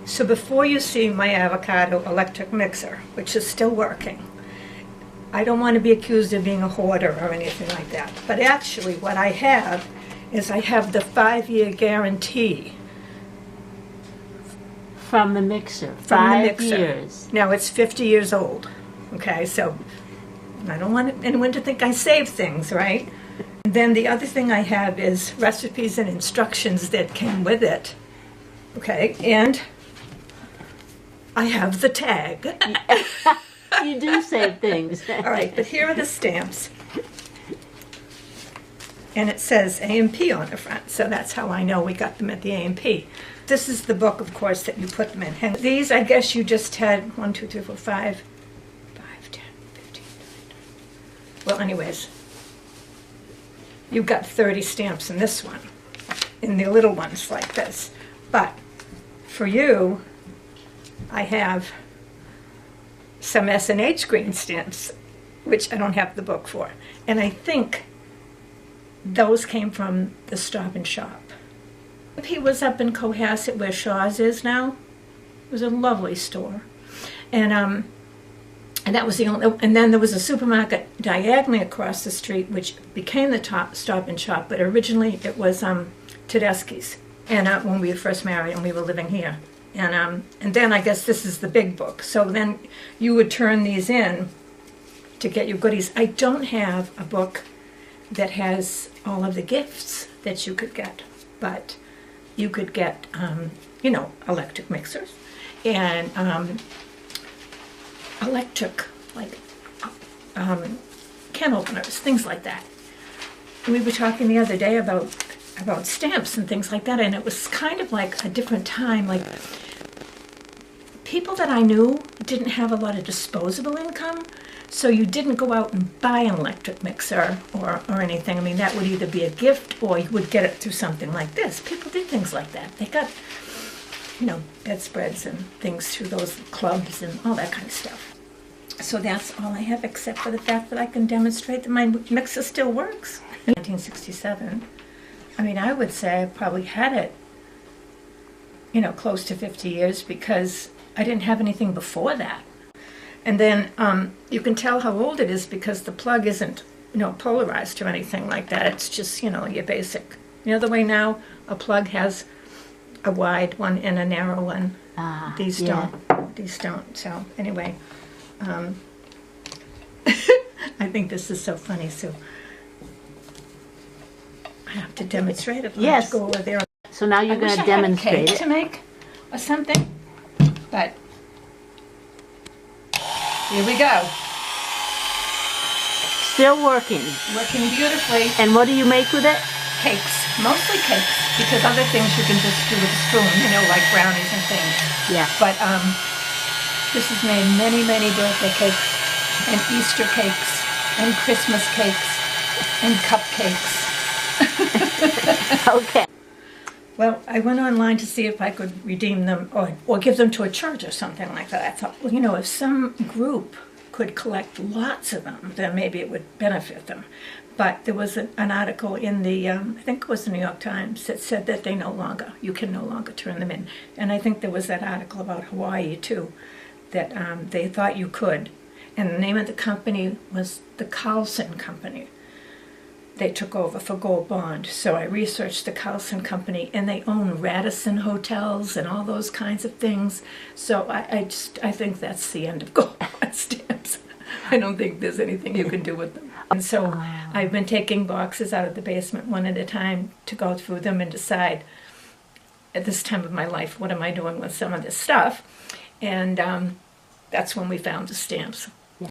So before you see my avocado electric mixer, which is still working, I don't want to be accused of being a hoarder or anything like that. But actually what I have is I have the 5-year guarantee. From the mixer. From the 5 mixer. years. Now it's 50 years old. Okay, so I don't want anyone to think I save things, right? And then the other thing I have is recipes and instructions that came with it. Okay, and I have the tag. You do save things. All right, but here are the stamps. And it says A&P on the front, so that's how I know we got them at the A&P. This is the book, of course, that you put them in. And these, I guess you just had 1, 2, 3, 4, 5, 10, 15, 20. Well, anyways, you've got 30 stamps in this one, in the little ones like this. But for you, I have some S&H green stamps, which I don't have the book for. And I think those came from the Stop and Shop. He was up in Cohasset where Shaw's is now. It was a lovely store. And that was the only, and then there was a supermarket diagonally across the street which became the Stop and Shop, but originally it was Tedeschi's. And when we were first married and we were living here. And then I guess this is the big book. So then you would turn these in to get your goodies. I don't have a book that has all of the gifts that you could get, but you could get, you know, electric mixers and electric, like, can openers, things like that. We were talking the other day about stamps and things like that, and it was kind of like a different time. Like, people that I knew didn't have a lot of disposable income, so you didn't go out and buy an electric mixer or anything. I mean, that would either be a gift or you would get it through something like this. People did things like that. They got, you know, bedspreads and things through those clubs and all that kind of stuff. So that's all I have, except for the fact that I can demonstrate that my mixer still works. 1967. I mean, I would say I probably had it, you know, close to 50 years because I didn't have anything before that. And then you can tell how old it is because the plug isn't, you know, polarized or anything like that. It's just, you know, your basic. You know the way now a plug has a wide one and a narrow one? These yeah. don't. These don't. So anyway, I think this is so funny, Sue. I have to demonstrate it. Yes. Go over there. So now you're going to demonstrate it. To make or something, but here we go. Still working. Working beautifully. And what do you make with it? Cakes, mostly cakes, because other things you can just do with a spoon, you know, like brownies and things. Yeah. But this has made many, many birthday cakes, and Easter cakes, and Christmas cakes, and cupcakes. Okay. Well, I went online to see if I could redeem them or give them to a church or something like that. I thought, well, you know, if some group could collect lots of them, then maybe it would benefit them. But there was an article in the, I think it was the New York Times, that said that you can no longer turn them in. And I think there was that article about Hawaii, too, that they thought you could. And the name of the company was the Carlson Company. They took over for Gold Bond. So I researched the Carlson Company, and they own Radisson hotels and all those kinds of things. So I think that's the end of Gold Bond stamps. I don't think there's anything you can do with them. And so I've been taking boxes out of the basement one at a time to go through them and decide at this time of my life, what am I doing with some of this stuff? And that's when we found the stamps.